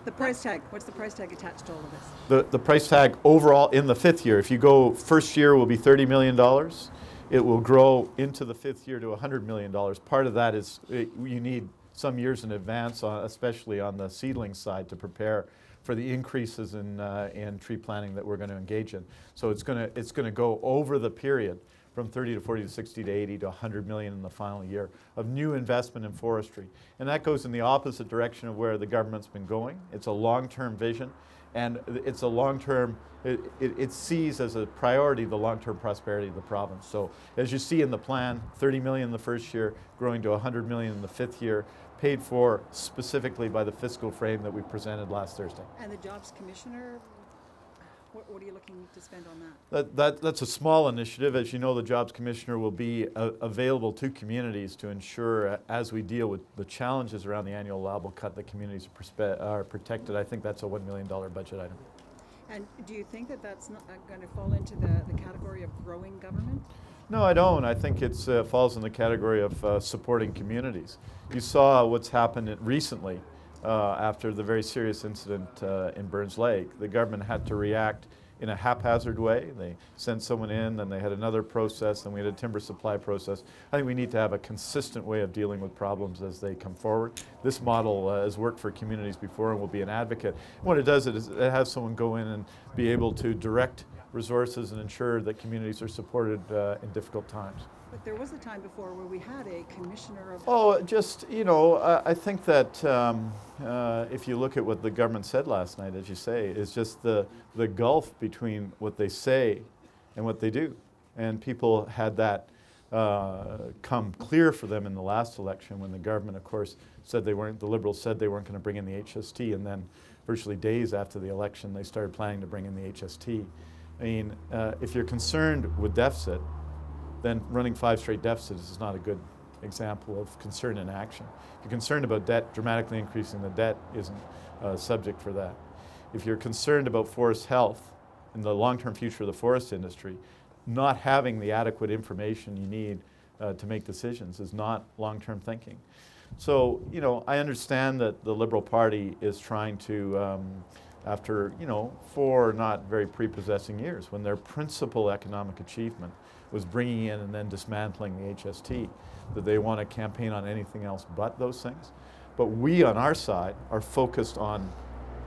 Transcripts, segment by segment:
The price tag, what's the price tag attached to all of this? The price tag overall in the 5th year, if you go first year will be $30 million. It will grow into the 5th year to $100 million. Part of that is you need some years in advance, especially on the seedling side, to prepare for the increases in tree planting that we're going to engage in. So it's going to go over the period from 30 to 40 to 60 to 80 to 100 million in the final year of new investment in forestry. And that goes in the opposite direction of where the government's been going. It's a long-term vision, and it's a long-term, it sees as a priority the long-term prosperity of the province. So as you see in the plan, 30 million in the first year, growing to 100 million in the 5th year, paid for specifically by the fiscal frame that we presented last Thursday. And the Jobs Commissioner, what are you looking to spend on that? That's a small initiative. As you know, the Jobs Commissioner will be available to communities to ensure, as we deal with the challenges around the annual allowable cut, that communities are protected. I think that's a $1 million budget item. And do you think that that's not going to fall into the category of growing government? No, I don't. I think it falls in the category of supporting communities. You saw what's happened recently. After the very serious incident in Burns Lake. The government had to react in a haphazard way. They sent someone in, then they had another process, and we had a timber supply process. I think we need to have a consistent way of dealing with problems as they come forward. This model has worked for communities before and will be an advocate. And what it does is it has someone go in and be able to direct resources and ensure that communities are supported in difficult times. But there was a time before where we had a commissioner of... Oh, just, you know, I think that if you look at what the government said last night, as you say, is just the gulf between what they say and what they do. And people had that come clear for them in the last election when the government, of course, said the Liberals said they weren't going to bring in the HST, and then virtually days after the election they started planning to bring in the HST. I mean, if you're concerned with deficit, then running 5 straight deficits is not a good example of concern in action. If you're concerned about debt, dramatically increasing the debt isn't a subject for that. If you're concerned about forest health and the long-term future of the forest industry, not having the adequate information you need to make decisions is not long-term thinking. So, you know, I understand that the Liberal Party is trying to, after, you know, 4 not very prepossessing years, when their principal economic achievement was bringing in and then dismantling the HST, that they want to campaign on anything else but those things. But we, on our side, are focused on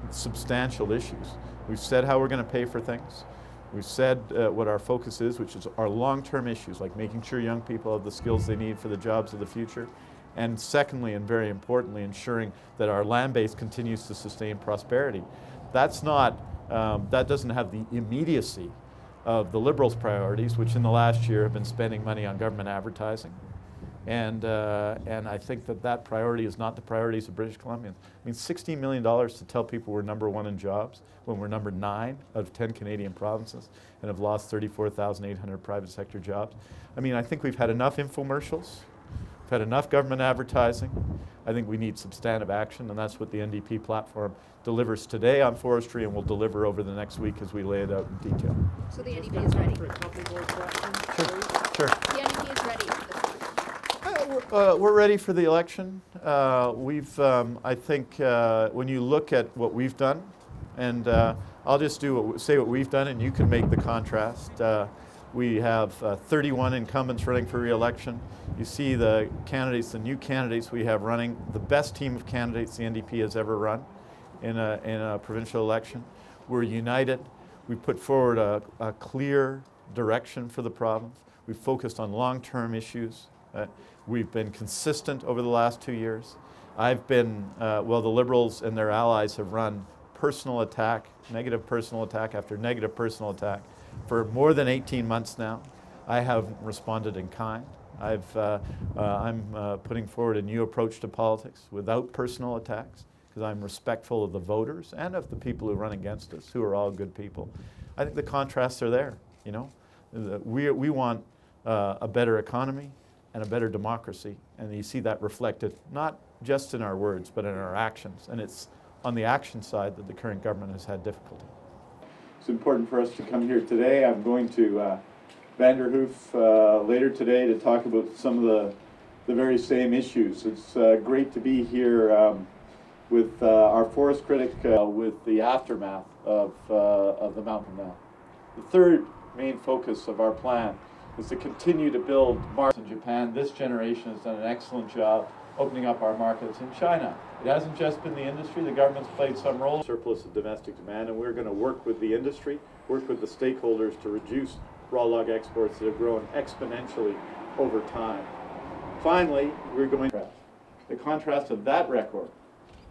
substantial issues. We've said how we're going to pay for things. We've said what our focus is, which is our long-term issues, like making sure young people have the skills they need for the jobs of the future. And secondly, and very importantly, ensuring that our land base continues to sustain prosperity. That's not, that doesn't have the immediacy of the Liberals' priorities, which in the last year have been spending money on government advertising. And I think that priority is not the priorities of British Columbians. I mean, $16 million to tell people we're #1 in jobs when we're #9 out of 10 Canadian provinces and have lost 34,800 private sector jobs. I mean, I think we've had enough infomercials. We've had enough government advertising. I think we need substantive action, and that's what the NDP platform delivers today on forestry and will deliver over the next week as we lay it out in detail. So the NDP is ready? Sure. The NDP is ready for this one? We're ready for the election. I think when you look at what we've done, and I'll just say what we've done, and you can make the contrast. We have 31 incumbents running for re-election. You see the candidates, the new candidates we have running, the best team of candidates the NDP has ever run in a provincial election. We're united. We put forward a clear direction for the province. We've focused on long-term issues. We've been consistent over the last 2 years. I've been, well, the Liberals and their allies have run personal attack, negative personal attack after negative personal attack for more than 18 months now. I haven't responded in kind. I'm putting forward a new approach to politics without personal attacks, because I'm respectful of the voters and of the people who run against us, who are all good people. I think the contrasts are there, you know. We want a better economy and a better democracy, and you see that reflected not just in our words, but in our actions. And it's on the action side that the current government has had difficulty. It's important for us to come here today. I'm going to Vanderhoof later today to talk about some of the very same issues. It's great to be here with our forest critic with the aftermath of the mountain now. The third main focus of our plan is to continue to build markets in Japan. This generation has done an excellent job opening up our markets in China. It hasn't just been the industry, the government's played some role. Surplus of domestic demand, and we're going to work with the industry, work with the stakeholders to reduce raw log exports that have grown exponentially over time. Finally, we're going to the contrast of that record.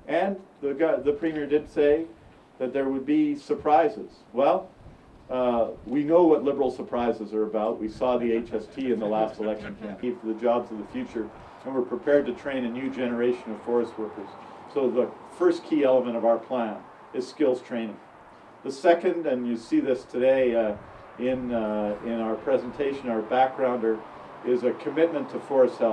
And the Premier did say that there would be surprises. Well, we know what liberal surprises are about. We saw the HST in the last election campaign for the jobs of the future, and we're prepared to train a new generation of forest workers. So the first key element of our plan is skills training. The second, and you see this today in our presentation, our backgrounder, is a commitment to forest health.